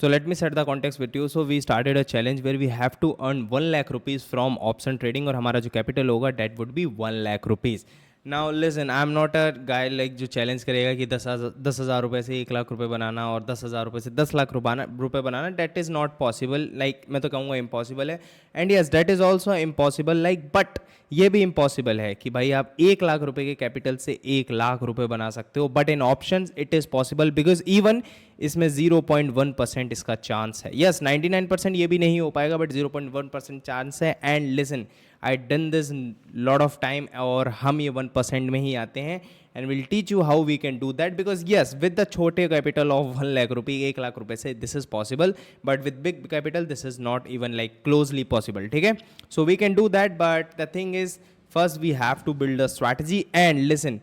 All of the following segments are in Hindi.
So let me set the context with you. So we started a challenge where we have to earn 1 lakh rupees from option trading और हमारा जो capital होगा that would be 1 lakh rupees. Now listen, I'm not a guy like जो challenge करेगा कि 10,000 रुपये से 1 लाख रुपए बनाना और 10,000 रुपये से 10 लाख रुपए बनाना. That is not possible. Like मैं तो कहूँगा impossible है. And yes, that is also impossible. Like but ये भी इम्पॉसिबल है कि भाई आप 1 लाख रुपए के कैपिटल से 1 लाख रुपए बना सकते हो. But in options it is possible because even इसमें 0.1% इसका चांस है. यस 99% ये भी नहीं हो पाएगा बट 0.1% चांस है. And listen, I done this lot of time और हम ये 1% में ही आते हैं. And will teach you how we can do that because yes with the छोटे कैपिटल ऑफ 1 लाख रुपये 1 लाख रुपये से this is possible but with big capital this is not even like closely possible. ठीक है, so we can do that but the thing is first we have to build a strategy. And listen,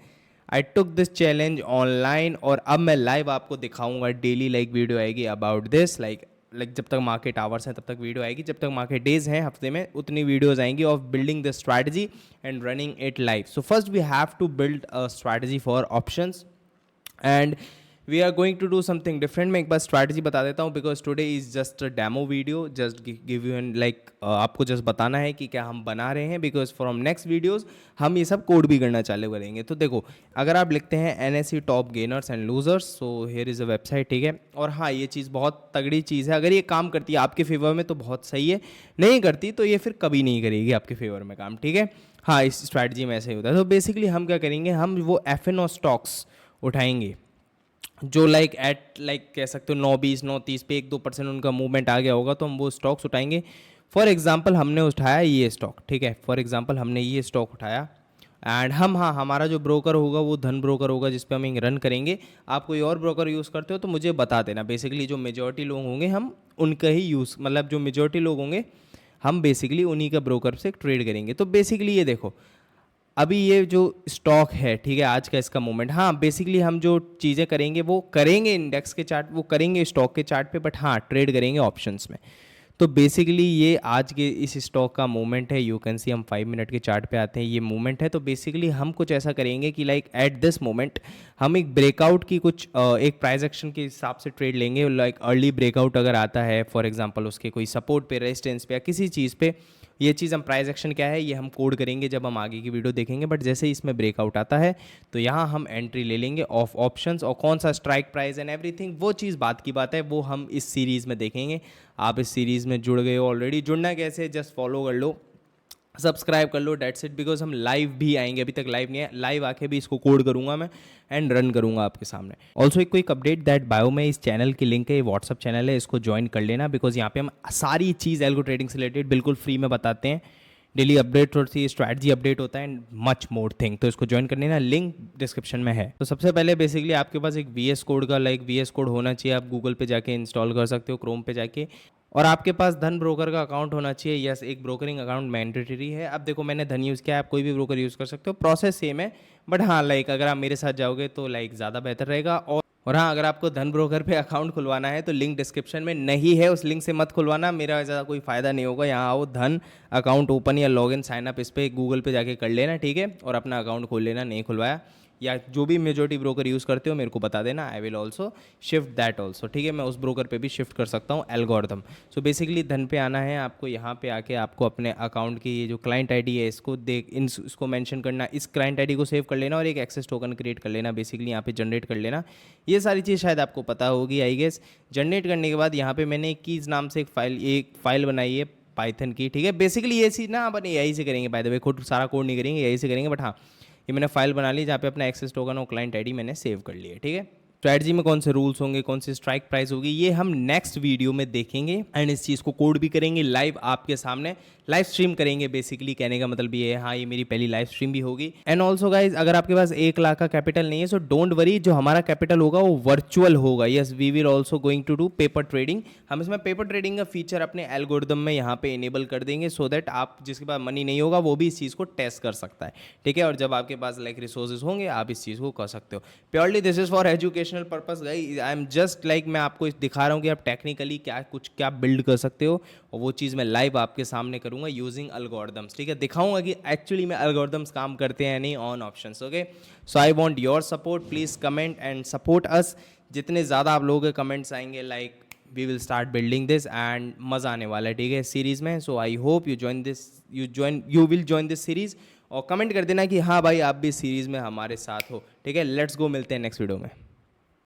I took this challenge online और अब मैं लाइव आपको दिखाऊंगा. डेली लाइक वीडियो आएगी अबाउट दिस. लाइक जब तक मार्केट आवर्स हैं तब तक वीडियो आएगी, जब तक मार्केट डेज हैं हफ्ते में उतनी वीडियोस आएंगी of building the strategy and running it live. So first we have to build a strategy for options and we are going to do something different. मैं एक बार स्ट्रैटेजी बता देता हूँ because today is just a demo video. Just give you an like आपको जस्ट बताना है कि क्या हम बना रहे हैं बिकॉज फ्रॉम नेक्स्ट वीडियोज़ हम ये सब कोड भी करना चालू करेंगे. तो देखो, अगर आप लिखते हैं NSE top gainers and losers, so here is a website. ठीक है, और हाँ ये चीज़ बहुत तगड़ी चीज़ है. अगर ये काम करती है आपके फेवर में तो बहुत सही है, नहीं करती तो ये फिर कभी नहीं करेगी आपके फेवर में काम. ठीक है, हाँ इस स्ट्रैटेजी में ऐसे ही होता है. तो बेसिकली हम क्या करेंगे, हम वो FNO स्टॉक्स उठाएंगे जो लाइक कह सकते हो 9.20 9.30 पे 1-2% उनका मूवमेंट आ गया होगा तो हम वो स्टॉक्स उठाएंगे. फॉर एग्जांपल हमने उठाया ये स्टॉक. ठीक है, फॉर एग्जांपल हमने ये स्टॉक उठाया एंड हम हाँ हमारा जो ब्रोकर होगा वो धन ब्रोकर होगा जिस पे हम रन करेंगे. आप कोई और ब्रोकर यूज़ करते हो तो मुझे बता देना. बेसिकली जो मेजॉरिटी लोग होंगे हम उनका ही यूज़, मतलब जो मेजॉरिटी लोग होंगे हम बेसिकली उन्हीं का ब्रोकर से ट्रेड करेंगे. तो बेसिकली ये देखो, अभी ये जो स्टॉक है, ठीक है, आज का इसका मूवमेंट, हाँ बेसिकली हम जो चीज़ें करेंगे वो करेंगे इंडेक्स के चार्ट, वो करेंगे स्टॉक के चार्ट पे, बट हाँ ट्रेड करेंगे ऑप्शंस में. तो बेसिकली ये आज के इस स्टॉक का मूवमेंट है. यू कैन सी हम 5 मिनट के चार्ट पे आते हैं, ये मूवमेंट है. तो बेसिकली हम कुछ ऐसा करेंगे कि लाइक एट दिस मोमेंट हम एक ब्रेकआउट की कुछ एक प्राइस एक्शन के हिसाब से ट्रेड लेंगे. लाइक अर्ली ब्रेकआउट अगर आता है फॉर एग्जांपल उसके कोई सपोर्ट पे, रेजिस्टेंस पे या किसी चीज़ पे, ये चीज़ हम प्राइस एक्शन क्या है ये हम कोड करेंगे जब हम आगे की वीडियो देखेंगे. बट जैसे इसमें ब्रेकआउट आता है तो यहाँ हम एंट्री ले लेंगे ऑफ ऑप्शंस और कौन सा स्ट्राइक प्राइस एंड एवरीथिंग वो चीज़ बात की बात है, वो हम इस सीरीज़ में देखेंगे. आप इस सीरीज़ में जुड़ गए हो ऑलरेडी. जुड़ना कैसे, जस्ट फॉलो कर लो, सब्सक्राइब कर लो, डेट्स इट. बिकॉज हम लाइव भी आएंगे, अभी तक लाइव नहीं है, लाइव आके भी इसको कोड करूंगा मैं एंड रन करूंगा आपके सामने. ऑल्सो एक क्विक अपडेट दैट बायो में इस चैनल की लिंक है, ये व्हाट्सअप चैनल है, इसको ज्वाइन कर लेना बिकॉज यहाँ पे हम सारी चीज़ एल्गो ट्रेडिंग से रिलेटेड बिल्कुल फ्री में बताते हैं. डेली अपडेट होती है, स्ट्रैटेजी अपडेट होता है एंड मच मोर थिंग. तो इसको ज्वाइन करने ना, लिंक डिस्क्रिप्शन में है. तो सबसे पहले बेसिकली आपके पास एक VS कोड का VS कोड होना चाहिए. आप गूगल पे जाके इंस्टॉल कर सकते हो, क्रोम पे जाके. और आपके पास धन ब्रोकर का अकाउंट होना चाहिए. यस, एक ब्रोकरिंग अकाउंट मैंडेटरी है. अब देखो मैंने धन यूज़ किया है, आप कोई भी ब्रोकर यूज़ कर सकते हो, प्रोसेस सेम है. बट हाँ लाइक अगर आप मेरे साथ जाओगे तो लाइक ज़्यादा बेहतर रहेगा. और हाँ, अगर आपको धन ब्रोकर पे अकाउंट खुलवाना है तो लिंक डिस्क्रिप्शन में नहीं है, उस लिंक से मत खुलवाना, मेरा ज़्यादा कोई फ़ायदा नहीं होगा. यहाँ आओ, धन अकाउंट ओपन या लॉगिन साइन अप इस पर गूगल पे जाके कर लेना. ठीक है, और अपना अकाउंट खोल लेना. नहीं खुलवाया या जो भी मेजॉरिटी ब्रोकर यूज़ करते हो मेरे को बता देना, I will also shift that also. ठीक है, मैं उस ब्रोकर पे भी शिफ्ट कर सकता हूँ एल्गोरिथम. सो बेसिकली धन पे आना है आपको. यहाँ पे आके आपको अपने अकाउंट की ये जो क्लाइंट आईडी है इसको इसको मेंशन करना, इस क्लाइंट आईडी को सेव कर लेना और एक एक्सेस टोकन क्रिएट कर लेना. बेसिकली यहाँ पे जनरेट कर लेना. ये सारी चीज़ शायद आपको पता होगी आई गेस. जनरेट करने के बाद यहाँ पे मैंने एक कीज़ नाम से एक फाइल बनाई है पाइथन की. ठीक है, बेसिकली ये चीज़ ना अपन AI से करेंगे, बाय द वे खुद सारा कोड नहीं करेंगे, AI से करेंगे. बट हाँ, ये मैंने फाइल बना ली जहाँ पे अपना एक्सेस टोकन और क्लाइंट आईडी मैंने सेव कर लिया. ठीक है, स्ट्रैटेजी में कौन से रूल्स होंगे, कौन सी स्ट्राइक प्राइस होगी, ये हम नेक्स्ट वीडियो में देखेंगे. एंड इस चीज़ को कोड भी करेंगे लाइव आपके सामने, लाइव स्ट्रीम करेंगे. बेसिकली कहने का मतलब ये है, हाँ ये मेरी पहली लाइव स्ट्रीम भी होगी. एंड ऑल्सो गाइज, अगर आपके पास 1 लाख का कैपिटल नहीं है सो डोंट वरी, जो हमारा कैपिटल होगा वो वर्चुअल होगा. Yes, we will also going to do paper trading. हम इसमें पेपर ट्रेडिंग का फीचर अपने एल्गोरिदम में यहाँ पे इनेबल कर देंगे सो दैट आप जिसके पास मनी नहीं होगा वो भी इस चीज़ को टेस्ट कर सकता है. ठीक है, और जब आपके पास लाइक रिसोर्सेज होंगे आप इस चीज़ को कर सकते हो. Purely this is for educational purpose guys. I am just like मैं आपको दिखा रहा हूँ कि आप टेक्निकली क्या बिल्ड कर सकते हो, और वो चीज़ मैं लाइव आपके सामने करूँगा यूजिंग एल्गोरिदम्स. ठीक है, दिखाऊंगा कि एक्चुअली में एल्गोरिदम्स काम करते हैं नहीं on options. Okay, so I want your support, please comment and support us. जितने ज़्यादा आप लोगों के कमेंट्स आएंगे like we will start building this and मज़ा आने वाला है, ठीक है, इस सीरीज़ में. So I hope you will join this series. और कमेंट कर देना कि हाँ भाई आप भी इस सीरीज़ में हमारे साथ हो, ठीक है. लेट्स गो, मिलते हैं नेक्स्ट वीडियो में.